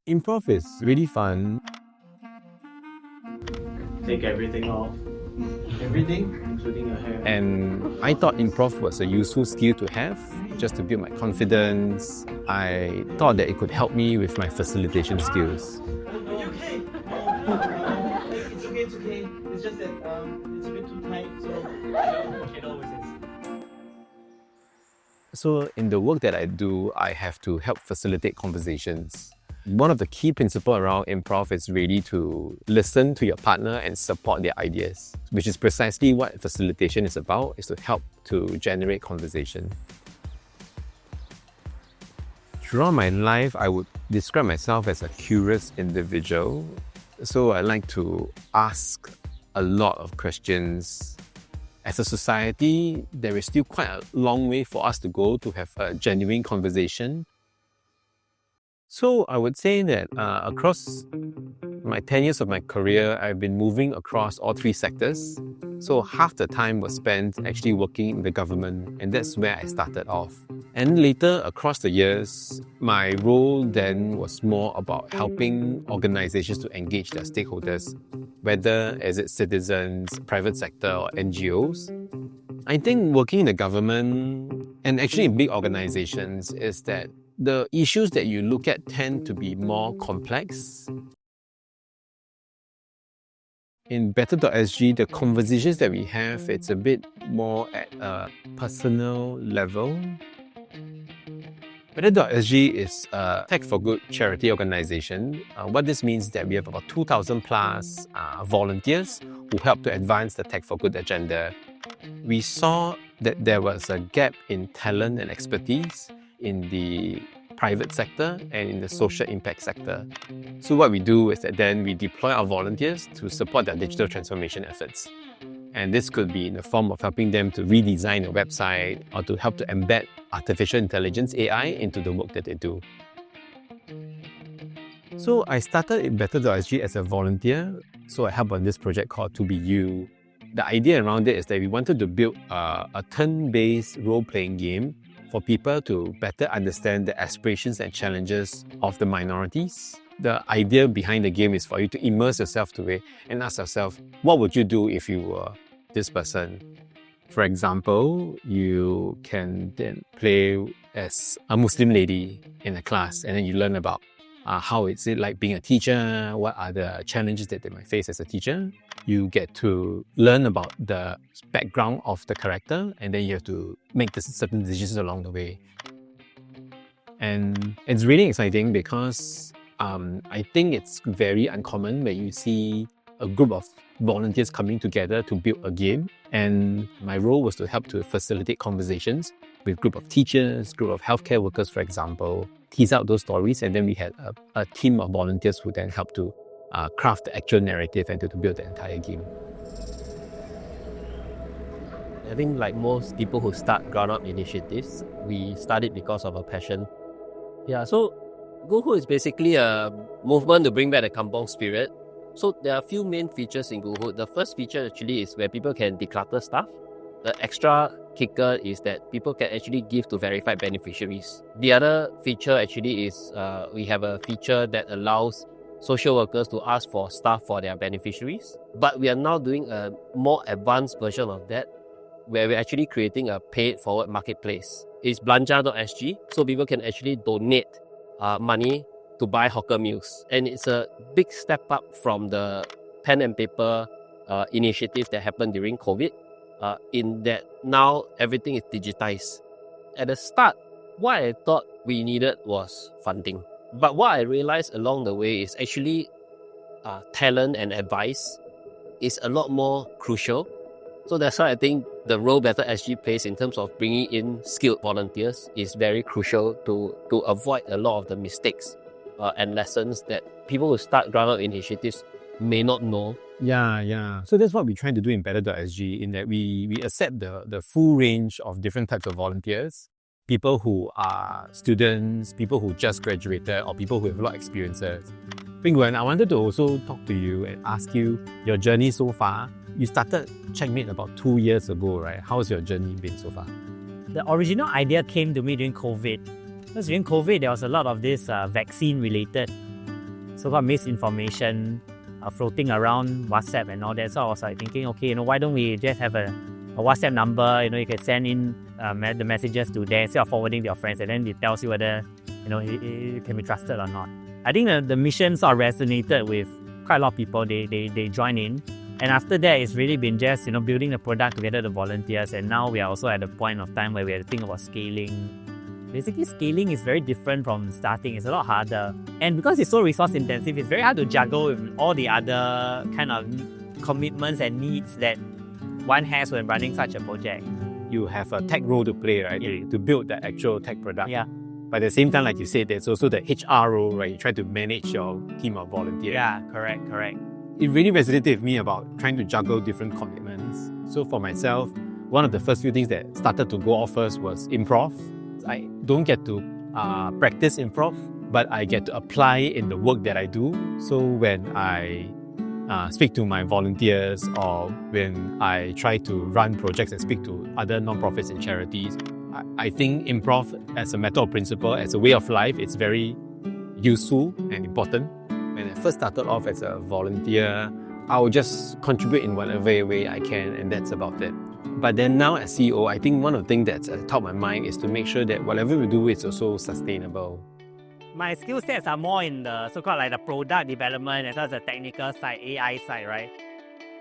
Improv is really fun. Take everything off. Everything, including your hair. And I thought improv was a useful skill to have, just to build my confidence. I thought that it could help me with my facilitation skills. Are you okay? It's okay. It's just that it's a bit too tight, so it always is. So in the work that I do, I have to help facilitate conversations. One of the key principles around improv is really to listen to your partner and support their ideas, which is precisely what facilitation is about, is to help to generate conversation. Throughout my life, I would describe myself as a curious individual. So I like to ask a lot of questions. As a society, there is still quite a long way for us to go to have a genuine conversation. So I would say that across my 10 years of my career, I've been moving across all three sectors. So half the time was spent actually working in the government, and that's where I started off. And later, across the years, my role then was more about helping organizations to engage their stakeholders, whether as it's citizens, private sector, or NGOs. I think working in the government, and actually in big organizations, is that the issues that you look at tend to be more complex. In Better.sg, the conversations that we have, it's a bit more at a personal level. Better.sg is a Tech for Good charity organization. What this means is that we have about 2,000 plus volunteers who help to advance the Tech for Good agenda. We saw that there was a gap in talent and expertise in the private sector and in the social impact sector. So what we do is that then we deploy our volunteers to support their digital transformation efforts. And this could be in the form of helping them to redesign a website or to help to embed artificial intelligence, AI, into the work that they do. So I started in Better.sg as a volunteer. So I helped on this project called To Be You. The idea around it is that we wanted to build a turn-based role-playing game for people to better understand the aspirations and challenges of the minorities. The idea behind the game is for you to immerse yourself to it and ask yourself, what would you do if you were this person? For example, you can then play as a Muslim lady in a class, and then you learn about how is it like being a teacher, what are the challenges that they might face as a teacher. You get to learn about the background of the character, and then you have to make certain decisions along the way. And it's really exciting because I think it's very uncommon when you see a group of volunteers coming together to build a game. And my role was to help to facilitate conversations with a group of teachers, group of healthcare workers, for example, tease out those stories. And then we had a team of volunteers who then helped to craft the actual narrative and to build the entire game. I think like most people who start ground-up initiatives, we start it because of a passion. Yeah, so GoHood is basically a movement to bring back the kampong spirit. So there are a few main features in GoHood. The first feature actually is where people can declutter stuff. The extra kicker is that people can actually give to verified beneficiaries. The other feature actually is we have a feature that allows social workers to ask for stuff for their beneficiaries. But we are now doing a more advanced version of that, where we're actually creating a paid forward marketplace. It's belanja.sg, so people can actually donate money to buy hawker meals. And it's a big step up from the pen and paper initiative that happened during COVID, in that now everything is digitized. At the start, what I thought we needed was funding. But what I realized along the way is actually talent and advice is a lot more crucial. So that's why I think the role Better.sg plays in terms of bringing in skilled volunteers is very crucial to avoid a lot of the mistakes and lessons that people who start ground-up initiatives may not know. Yeah. So that's what we try to do in Better.sg, in that we accept the full range of different types of volunteers. People who are students, people who just graduated, or people who have a lot of experiences. Pingwen, I wanted to also talk to you and ask you your journey so far. You started Checkmate about 2 years ago, right? How's your journey been so far? The original idea came to me during COVID. Because during COVID, there was a lot of this vaccine-related so-called misinformation floating around WhatsApp and all that. So I was like thinking, okay, why don't we just have a WhatsApp number, you can send in the messages to there instead of forwarding to your friends, and then it tells you whether, it can be trusted or not. I think the mission sort of resonated with quite a lot of people. They join in. And after that, it's really been just, building the product together with the volunteers. And now we are also at the point of time where we have to think about scaling. Basically, scaling is very different from starting. It's a lot harder. And because it's so resource intensive, it's very hard to juggle with all the other kind of commitments and needs that one has when running such a project. You have a tech role to play, right? Yeah. To build the actual tech product. Yeah. But at the same time, like you said, there's also the HR role, right? You try to manage your team of volunteers. Yeah, correct. It really resonated with me about trying to juggle different commitments. So for myself, one of the first few things that started to go off first was improv. I don't get to practice improv, but I get to apply in the work that I do. So when I speak to my volunteers, or when I try to run projects and speak to other non-profits and charities, I think improv as a matter of principle, as a way of life, it's very useful and important. When I first started off as a volunteer, I would just contribute in whatever way I can, and that's about it. But then now as CEO, I think one of the things that's at the top of my mind is to make sure that whatever we do is also sustainable. My skill sets are more in the so-called like the product development as well as the technical side, AI side, right?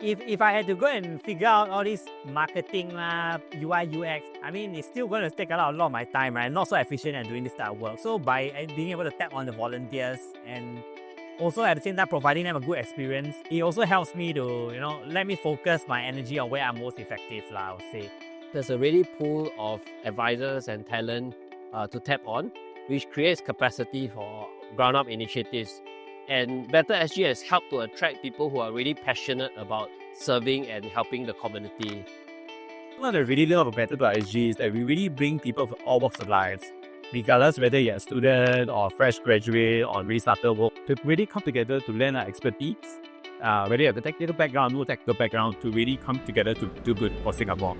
If I had to go and figure out all this marketing, UI, UX, it's still going to take a lot of my time, right? I'm not so efficient at doing this type of work. So by being able to tap on the volunteers and also at the same time providing them a good experience, it also helps me to, let me focus my energy on where I'm most effective, I would say. There's a really pool of advisors and talent to tap on, which creates capacity for ground-up initiatives. And Better SG has helped to attract people who are really passionate about serving and helping the community. What I really love about Better.SG is that we really bring people from all walks of life, regardless whether you're a student or fresh graduate or restarter work, to really come together to learn our expertise, whether you have a technical background or no technical background, to really come together to do good for Singapore.